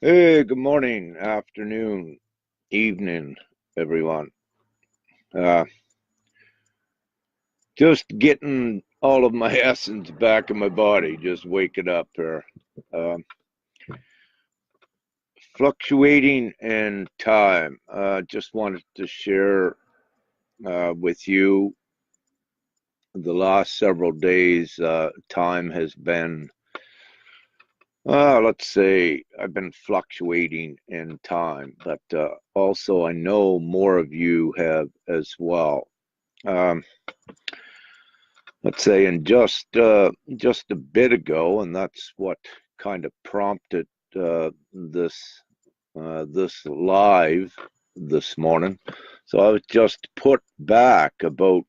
Hey, good morning, afternoon, evening, everyone. Uh, just getting all of my essence back in my body, just waking up here. Um, Fluctuating in time. Just wanted to share with you the last several days. Time has been, let's say, I've been fluctuating in time, but also I know more of you have as well. Um, let's say, and just a bit ago, and that's what kind of prompted this live this morning. So I was just put back about,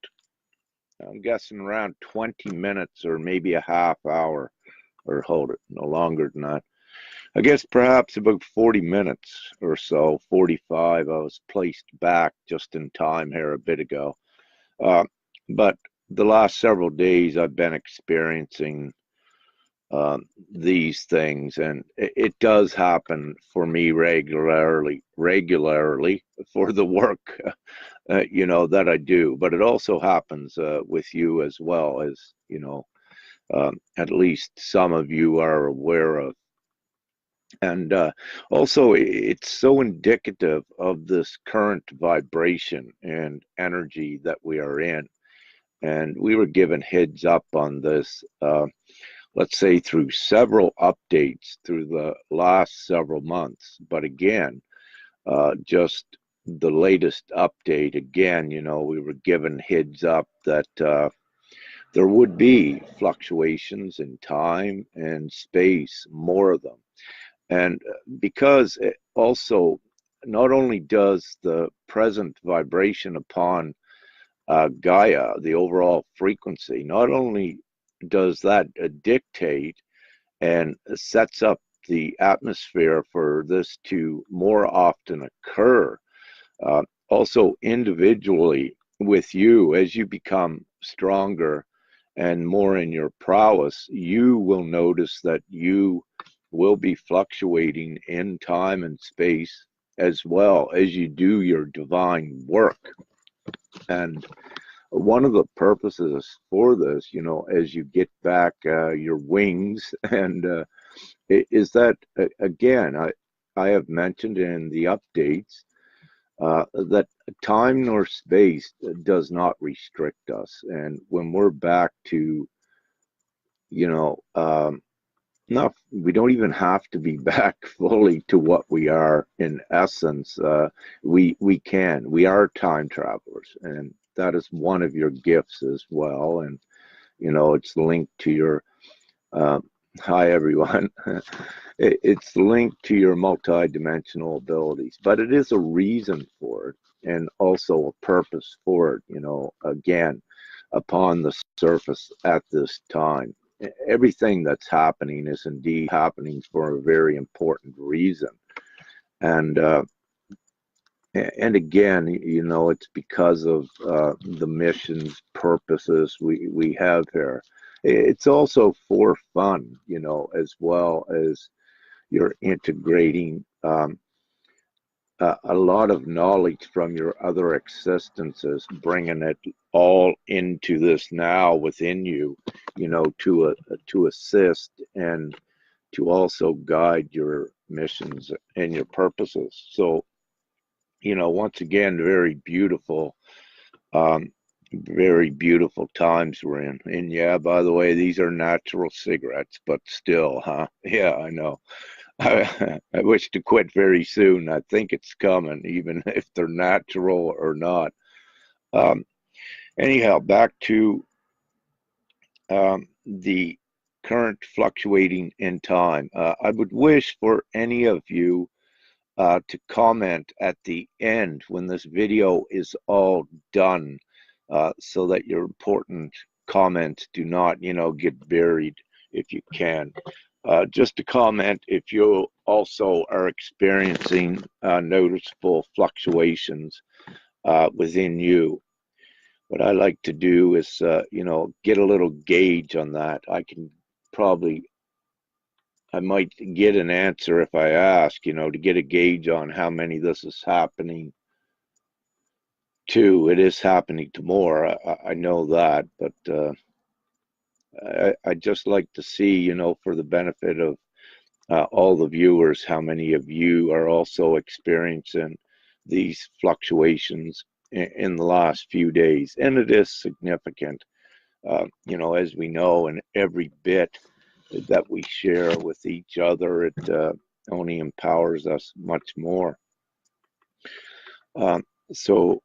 I'm guessing, around 20 minutes or maybe a half hour, or hold it, no longer than that. I guess perhaps about 40 minutes or so, 45. I was placed back just in time here a bit ago. But the last several days I've been experiencing these things, and it does happen for me regularly for the work, that I do. But it also happens with you as well, as at least some of you are aware of. And also, it's so indicative of this current vibration and energy that we are in. And we were given heads up on this, let's say, through several updates through the last several months. But again, just the latest update, again, we were given heads up that there would be fluctuations in time and space, more of them. And because it also, not only does the present vibration upon Gaia, the overall frequency, not only does that dictate and sets up the atmosphere for this to more often occur, also individually with you, as you become stronger and more in your prowess, you will notice that you will be fluctuating in time and space as well as you do your divine work. And one of the purposes for this, as you get back your wings, and is that, again, I have mentioned in the updates that time nor space does not restrict us. And when we're back to, no, we don't even have to be back fully to what we are in essence. We can. We are time travelers, and that is one of your gifts as well. And it's linked to your. Hi everyone. It's linked to your multi-dimensional abilities, but it is a reason for it, and also a purpose for it. Again, upon the surface at this time, everything that's happening is indeed happening for a very important reason. And again, it's because of the missions, purposes we have here. It's also for fun, as well as you're integrating a lot of knowledge from your other existences, bringing it all into this now within you, to assist and to also guide your missions and your purposes. So, once again, very beautiful times we're in. And yeah, by the way, these are natural cigarettes, but still, huh? Yeah, I know. I wish to quit very soon. I think it's coming, even if they're natural or not. Um, Anyhow, back to the current fluctuating in time. I would wish for any of you to comment at the end when this video is all done, so that your important comments do not, get buried if you can. Just to comment if you also are experiencing noticeable fluctuations within you. What I like to do is, get a little gauge on that. I can probably I might get an answer if I ask, to get a gauge on how many this is happening to. It is happening to more. I know that, but I just like to see, for the benefit of all the viewers, how many of you are also experiencing these fluctuations in the last few days. And it is significant, as we know, and every bit that we share with each other, it only empowers us much more. So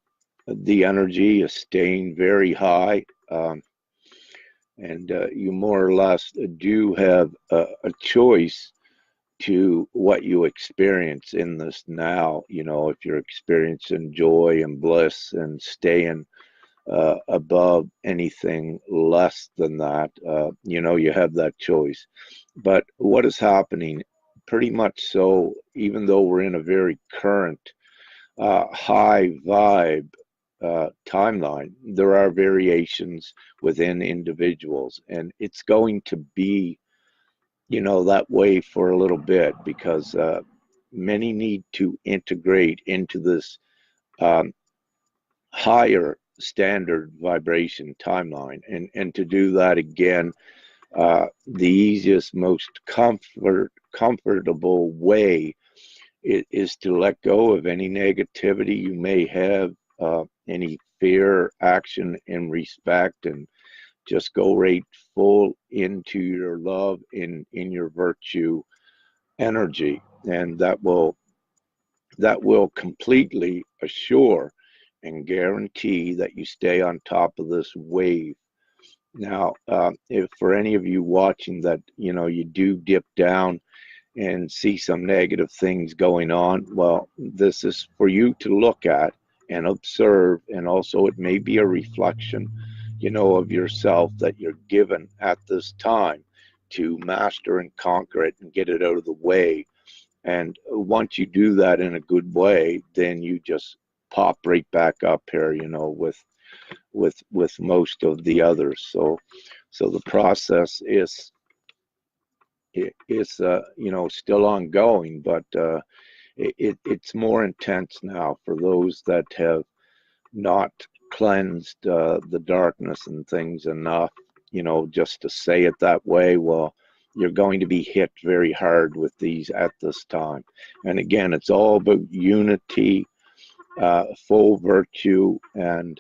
the energy is staying very high. And you more or less do have a choice to what you experience in this now. If you're experiencing joy and bliss and staying above anything less than that, you have that choice. But what is happening, pretty much so, even though we're in a very current, high vibe timeline, there are variations within individuals, and it's going to be that way for a little bit, because many need to integrate into this um, higher standard vibration timeline, and to do that again, the easiest, most comfortable way is to let go of any negativity you may have, any fear, action, and respect, and just go right full into your love, in your virtue energy, and that will completely assure and guarantee that you stay on top of this wave. Now, if for any of you watching that, you do dip down and see some negative things going on, well, this is for you to look at and observe, and also it may be a reflection, of yourself that you're given at this time to master and conquer it and get it out of the way. And once you do that in a good way, then you just pop right back up here, with most of the others. So the process is still ongoing, but it's more intense now for those that have not cleansed the darkness and things enough, just to say it that way. Well, you're going to be hit very hard with these at this time. And again, it's all about unity, full virtue, and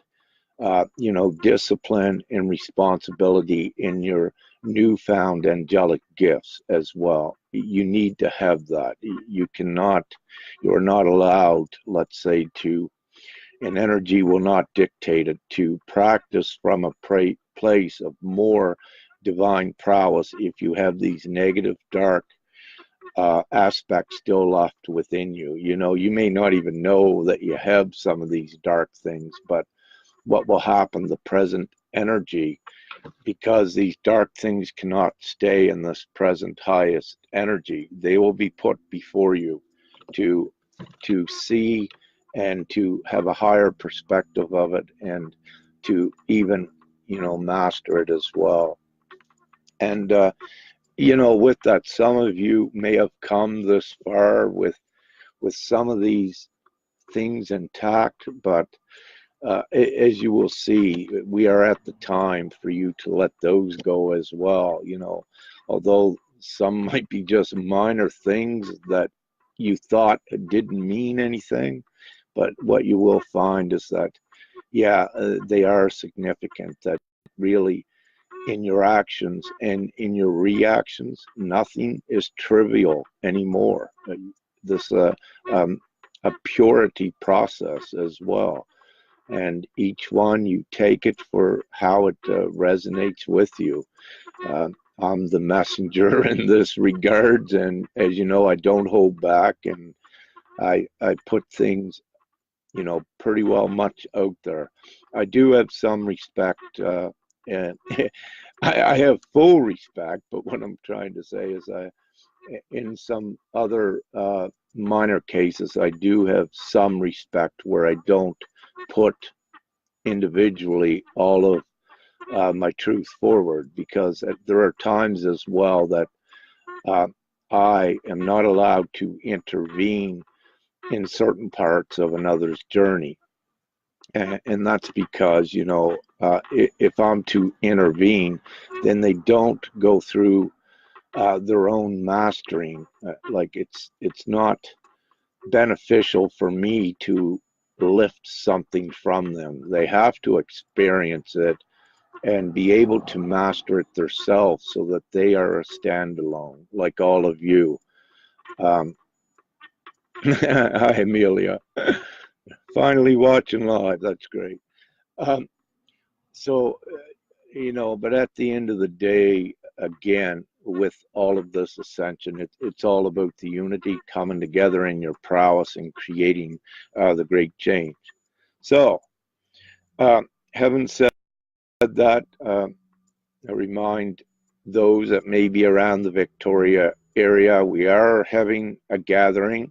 discipline and responsibility in your newfound angelic gifts as well. You need to have that. You are not allowed, let's say, and energy will not dictate it, to practice from a place of more divine prowess if you have these negative, dark aspects still left within you. You may not even know that you have some of these dark things, but what will happen, the present energy, because these dark things cannot stay in this present highest energy, they will be put before you to see, and to have a higher perspective of it, and to even master it as well. And with that, some of you may have come this far with some of these things intact, but as you will see, we are at the time for you to let those go as well. Although some might be just minor things that you thought didn't mean anything, but what you will find is that, they are significant, that really, in your actions and in your reactions, nothing is trivial anymore. This a purity process as well. And each one, you take it for how it resonates with you. I'm the messenger in this regards, and as you know, I don't hold back, and I put things, pretty well much out there. I do have some respect, and I have full respect, but what I'm trying to say is, in some other minor cases, I do have some respect where I don't put individually all of my truth forward, because there are times as well that I am not allowed to intervene in certain parts of another's journey. And that's because, you know, if I'm to intervene, then they don't go through their own mastering. Like it's not beneficial for me to lift something from them. They have to experience it and be able to master it themselves so that they are a standalone, like all of you. Hi, Amelia. Finally watching live. That's great. So, you know, but at the end of the day, again, with all of this ascension, it's all about the unity coming together in your prowess and creating the great change. So, having said that, I remind those that may be around the Victoria area, we are having a gathering,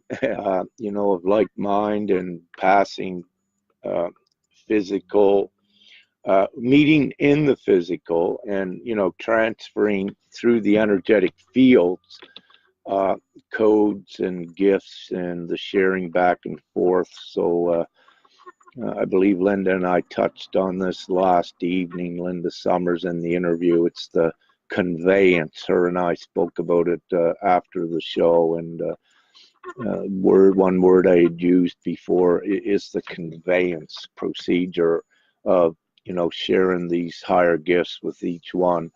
you know, of like mind and passing physical, meeting in the physical, and, you know, transferring through the energetic fields, codes and gifts and the sharing back and forth. So I believe Linda and I touched on this last evening, Linda Summers, in the interview. It's the conveyance. Her and I spoke about it after the show, and one word I had used before is the conveyance procedure of, you know, sharing these higher gifts with each one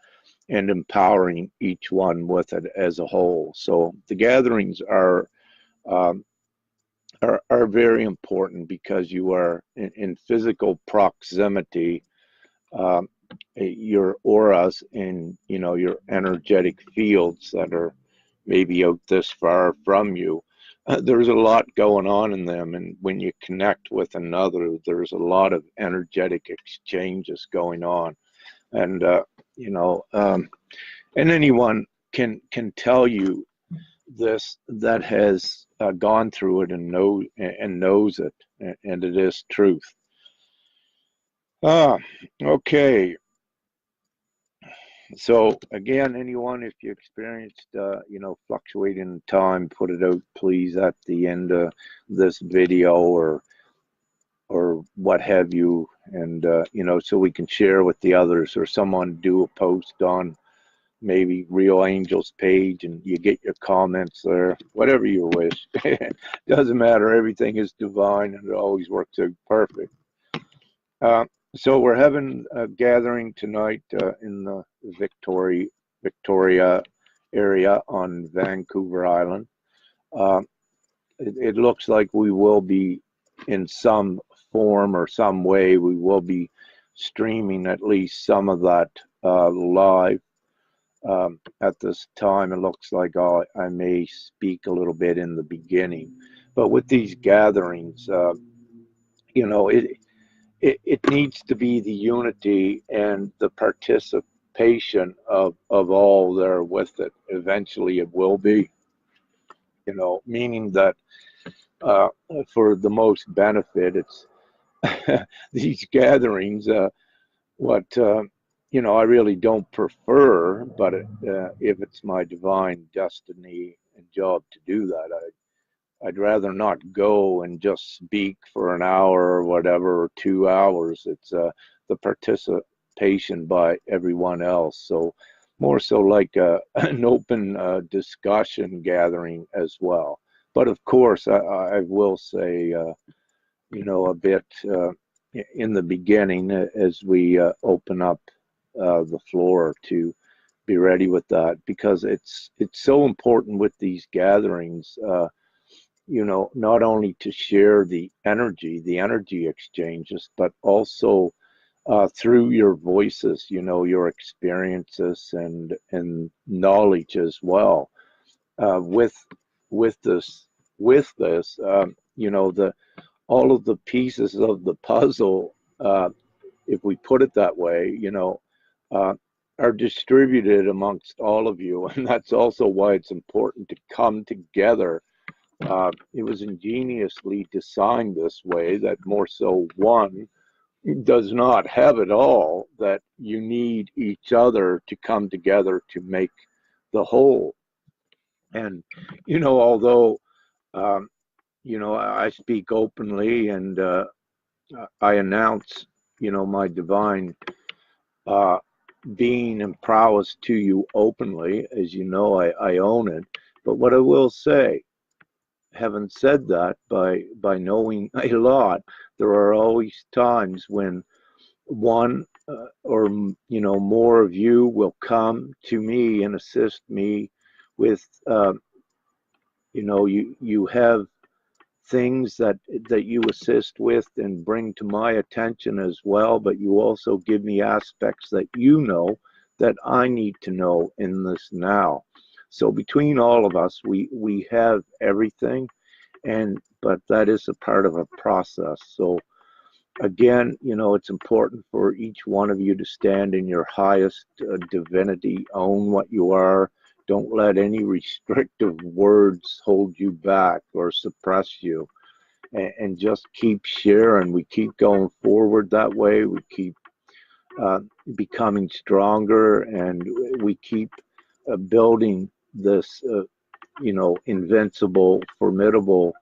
and empowering each one with it as a whole. So the gatherings are very important because you are in physical proximity. Your auras and, you know, your energetic fields that are maybe out this far from you, there's a lot going on in them, and when you connect with another, there's a lot of energetic exchanges going on. And you know, and anyone can tell you this that has gone through it and knows it, and it is truth. Okay. So again, anyone, if you experienced, you know, fluctuating time, put it out, please, at the end of this video or what have you, and you know, so we can share with the others, or someone do a post on maybe Real Angel's page, and you get your comments there, whatever you wish. Doesn't matter. Everything is divine, and it always works out perfect. So we're having a gathering tonight in the Victoria area on Vancouver Island. It looks like we will be, in some form or some way, we will be streaming at least some of that live. At this time, it looks like I may speak a little bit in the beginning. But with these gatherings, you know, it needs to be the unity and the participation of all there with it. Eventually it will be, you know, meaning that for the most benefit, it's these gatherings, what, you know, I really don't prefer, but if it's my divine destiny and job to do that, I'd rather not go and just speak for an hour or whatever, or 2 hours. It's the participation by everyone else. So more so like an open discussion gathering as well. But of course, I will say, you know, a bit in the beginning as we open up the floor to be ready with that, because it's so important with these gatherings. You know, not only to share the energy exchanges, but also through your voices, you know, your experiences and knowledge as well. With this, you know, all of the pieces of the puzzle, if we put it that way, you know, are distributed amongst all of you, and that's also why it's important to come together. It was ingeniously designed this way, that more so one does not have it all, that you need each other to come together to make the whole. And, although, um, I speak openly and I announce, my divine uh, being and prowess to you openly, as you know, I own it. But what I will say, having said that, by knowing a lot, there are always times when one or more of you will come to me and assist me with you have things that you assist with and bring to my attention as well, but you also give me aspects that that I need to know in this now. So between all of us, we have everything, but that is a part of a process. So again, it's important for each one of you to stand in your highest divinity, own what you are. Don't let any restrictive words hold you back or suppress you. And just keep sharing. We keep going forward that way. We keep becoming stronger, and we keep building this, invincible, formidable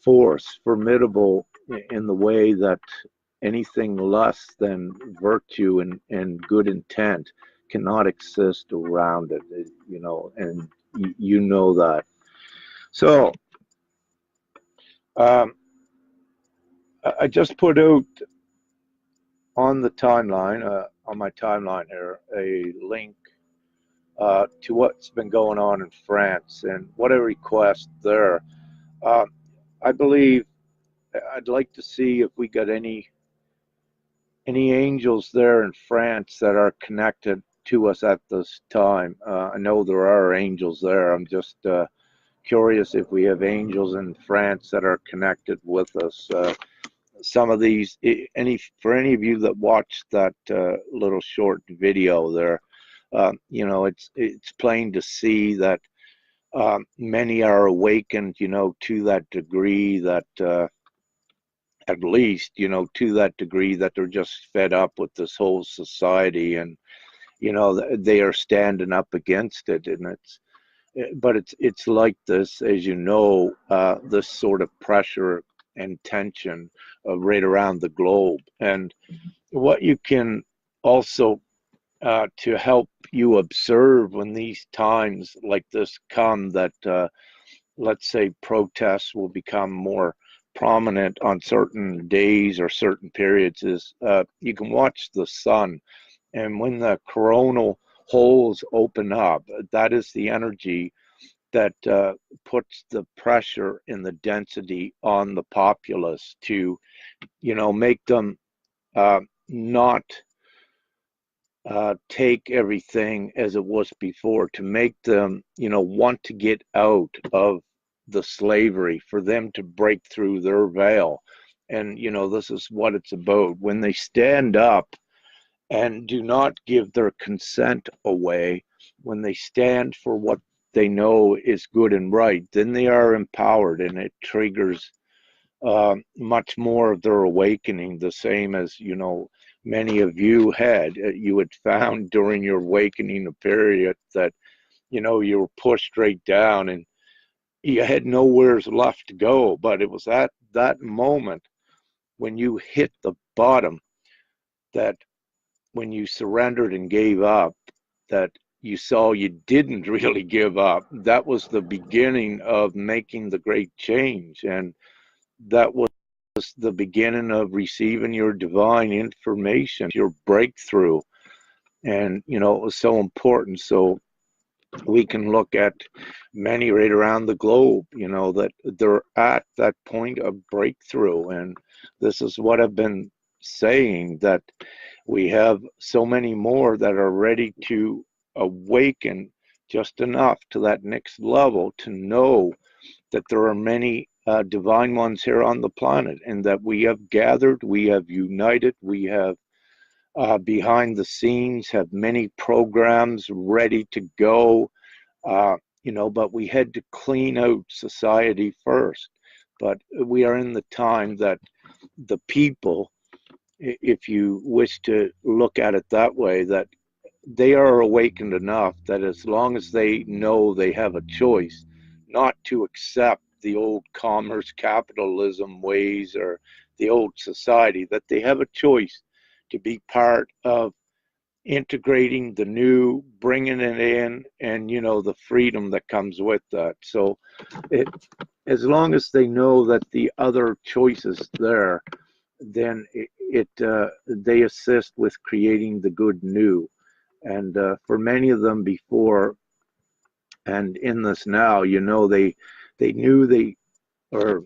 force, formidable in the way that anything less than virtue and good intent cannot exist around it, and you know that. So I just put out on the timeline, on my timeline here, a link to what's been going on in France and what I request there. Uh, I believe I'd like to see if we got any angels there in France that are connected to us at this time. I know there are angels there. I'm just curious if we have angels in France that are connected with us. Some of these, for any of you that watched that little short video there, it's plain to see that many are awakened, to that degree that at least, to that degree that they're just fed up with this whole society, and they are standing up against it. And it's like this, as this sort of pressure and tension right around the globe. And what you can also to help you observe when these times like this come, that let's say protests will become more prominent on certain days or certain periods, is you can watch the sun, and when the coronal holes open up, that is the energy that puts the pressure in the density on the populace to make them not take everything as it was before, to make them want to get out of the slavery, for them to break through their veil. And this is what it's about. When they stand up and do not give their consent away, when they stand for what they know is good and right, then they are empowered, and it triggers much more of their awakening, the same as many of you had found during your awakening period, that you were pushed straight down and you had nowhere left to go. But it was at that moment when you hit the bottom, that when you surrendered and gave up, that you saw you didn't really give up. That was the beginning of making the great change, and that was the beginning of receiving your divine information, your breakthrough. And it was so important. So we can look at many right around the globe, that they're at that point of breakthrough. And this is what I've been saying, that we have so many more that are ready to awaken just enough to that next level to know that there are many divine ones here on the planet, and that we have gathered, we have united, we have behind the scenes have many programs ready to go, but we had to clean out society first. But we are in the time that the people, if you wish to look at it that way, that they are awakened enough that as long as they know they have a choice not to accept the old commerce capitalism ways or the old society, that they have a choice to be part of integrating the new, bringing it in, and the freedom that comes with that. So it, as long as they know that the other choice is there, then they assist with creating the good new. And for many of them before and in this now, they knew or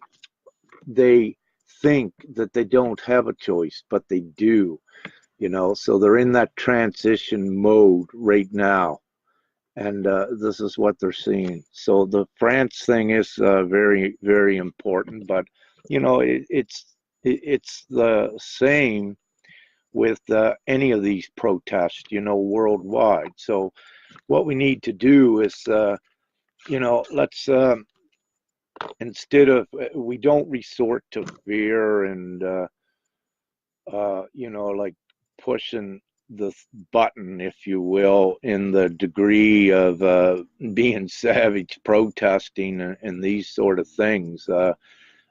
they think that they don't have a choice, but they do. So they're in that transition mode right now, and this is what they're seeing. So the France thing is very, very important, but it's the same with any of these protests, worldwide. So what we need to do is, let's instead of we don't resort to fear and like pushing the button, if you will, in the degree of being savage, protesting, and these sort of things.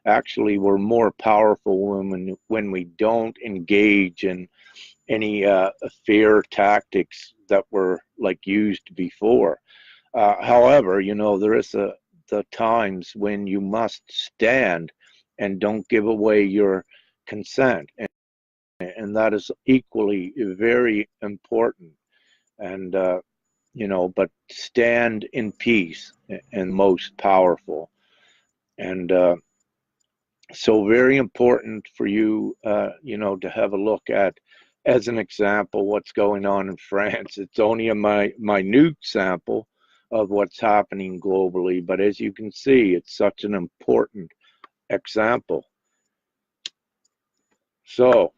Actually, we're more powerful when we don't engage in any fear tactics that were like used before. However, there is the times when you must stand and don't give away your consent. And that is equally very important. And, but stand in peace and most powerful. And so very important for you, to have a look at, as an example, what's going on in France. It's only a minute sample of what's happening globally, but as you can see, it's such an important example. So,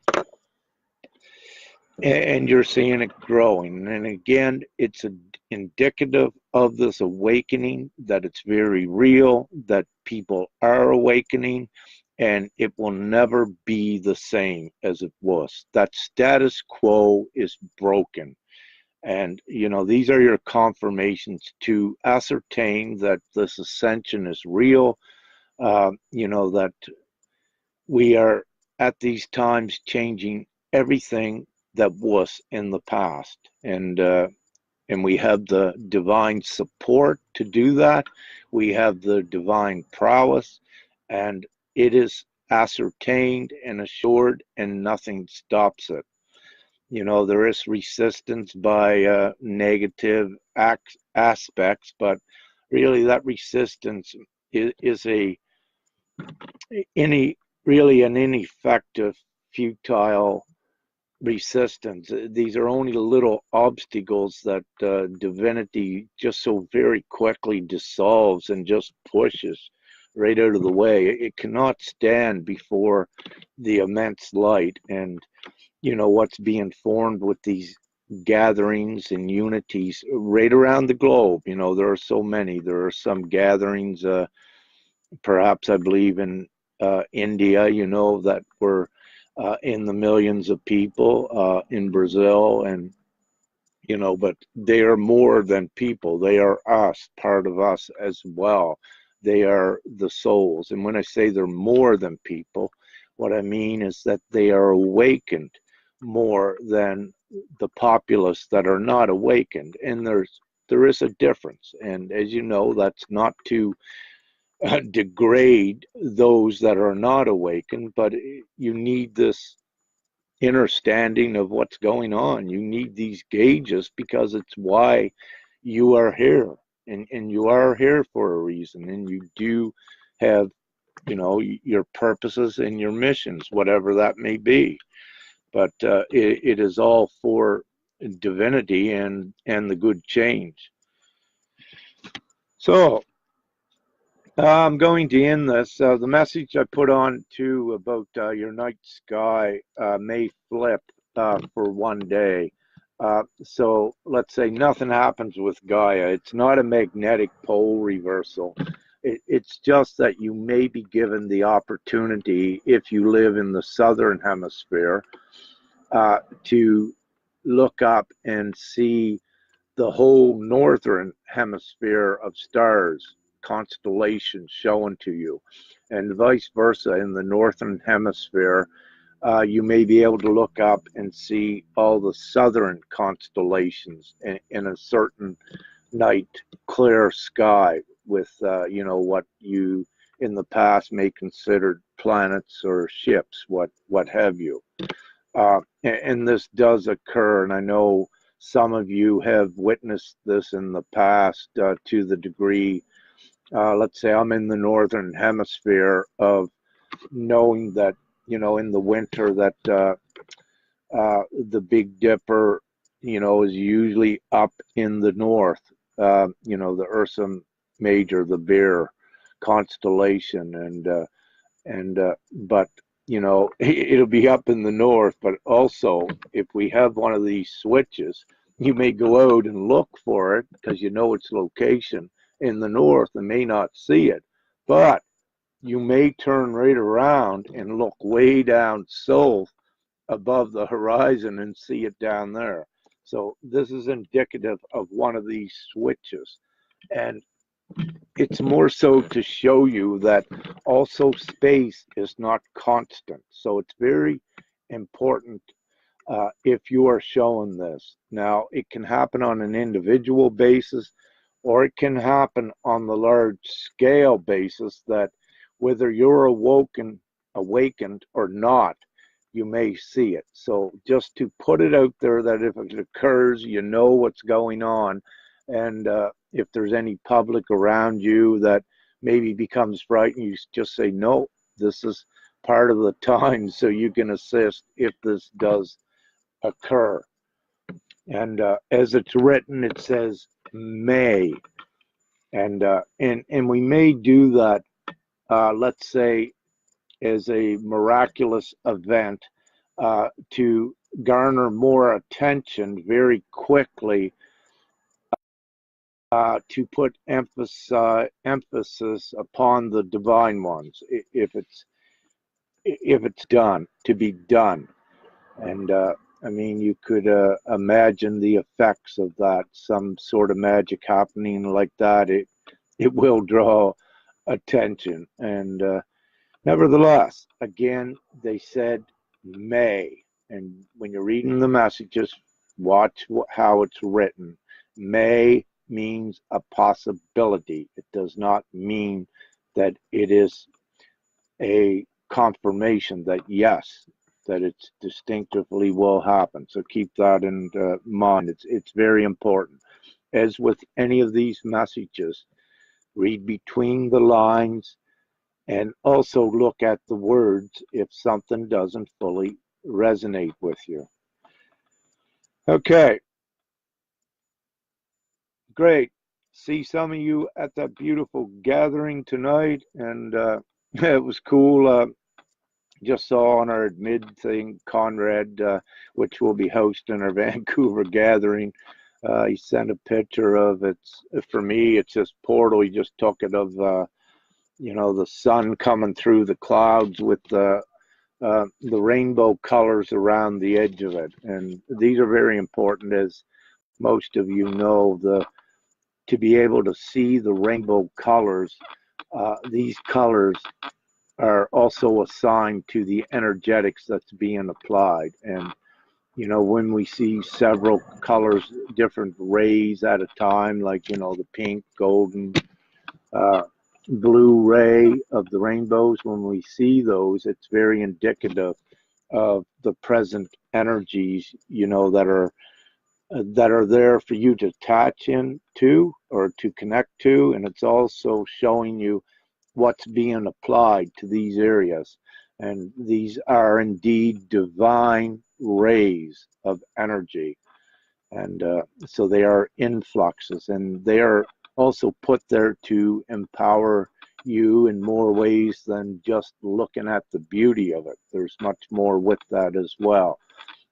and you're seeing it growing. And again, it's indicative of this awakening, that it's very real, that people are awakening, and it will never be the same as it was. That status quo is broken. And, these are your confirmations to ascertain that this ascension is real, that we are at these times changing everything that was in the past. And we have the divine support to do that. We have the divine prowess, and it is ascertained and assured, and nothing stops it. There is resistance by negative aspects, but really that resistance is really an ineffective, futile resistance. These are only little obstacles that divinity just so very quickly dissolves and just pushes right out of the way. It cannot stand before the immense light. And what's being formed with these gatherings and unities right around the globe. There are so many. There are some gatherings, perhaps I believe in India, that were in the millions of people, in Brazil, and but they are more than people. They are us, part of us as well. They are the souls. And when I say they're more than people, what I mean is that they are awakened more than the populace that are not awakened. And there is a difference. And as you know, that's not to degrade those that are not awakened, but you need this understanding of what's going on. You need these gauges because it's why you are here, and you are here for a reason, and you do have your purposes and your missions, whatever that may be. But it is all for divinity and the good change. So I'm going to end this. The message I put on too about your night sky may flip for one day. So let's say nothing happens with Gaia. It's not a magnetic pole reversal. It's just that you may be given the opportunity, if you live in the southern hemisphere, to look up and see the whole northern hemisphere of stars, constellations shown to you, and vice versa in the northern hemisphere. You may be able to look up and see all the southern constellations in a certain night, clear sky with, what you in the past may considered planets or ships, what have you. And this does occur, and I know some of you have witnessed this in the past to the degree, let's say I'm in the northern hemisphere, of knowing that, in the winter that the Big Dipper, is usually up in the north, the Ursa Major, the Bear constellation, but it'll be up in the north. But also, if we have one of these switches, you may go out and look for it because you know its location in the north and may not see it, but you may turn right around and look way down south above the horizon and see it down there. So this is indicative of one of these switches. And it's more so to show you that also space is not constant. So it's very important if you are showing this. Now, it can happen on an individual basis, or it can happen on the large scale basis that whether you're awakened or not, you may see it. So just to put it out there that if it occurs, you know what's going on. And if there's any public around you that maybe becomes frightened, you just say, no, this is part of the time, so you can assist if this does occur. And as it's written, it says may. And we may do that, let's say, as a miraculous event to garner more attention very quickly, to put emphasis upon the divine ones, if it's done, to be done. And I mean, you could imagine the effects of that, some sort of magic happening like that. It will draw attention. And nevertheless, again, they said may. And when you're reading the messages, watch how it's written. May means a possibility. It does not mean that it is a confirmation that yes, that it's distinctively will happen. So keep that in mind. It's very important. As with any of these messages, read between the lines and also look at the words if something doesn't fully resonate with you. Okay. Great. See some of you at that beautiful gathering tonight, and it was cool. Just saw on our mid thing, Conrad, which will be hosting our Vancouver gathering. He sent a picture of it. For me, it's this portal. He just took it of, the sun coming through the clouds with the rainbow colors around the edge of it. And these are very important, as most of you know, to be able to see the rainbow colors. These colors are also assigned to the energetics that's being applied. And, when we see several colors, different rays at a time, like, the pink, golden, blue ray of the rainbows, when we see those, it's very indicative of the present energies, that are there for you to attach into or to connect to. And it's also showing you what's being applied to these areas. And these are indeed divine rays of energy. And so they are influxes, and they are also put there to empower you in more ways than just looking at the beauty of it. There's much more with that as well.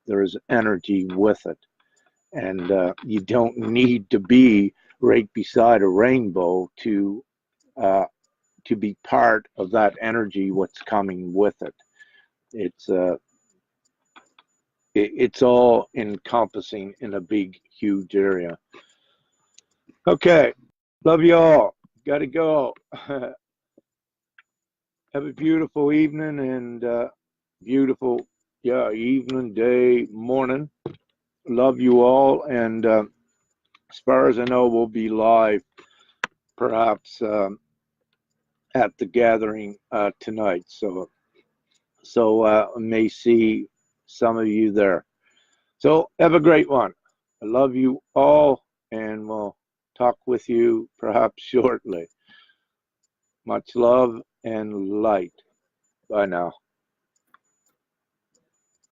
There's energy with it. And you don't need to be right beside a rainbow to be part of that energy, what's coming with it. it's all encompassing in a big, huge area. Okay, love you all. Got to go. Have a beautiful evening and beautiful, evening, day, morning. Love you all. And as far as I know, we'll be live perhaps at the gathering tonight. So I may see some of you there. So have a great one. I love you all, and we'll talk with you perhaps shortly. Much love and light. Bye now.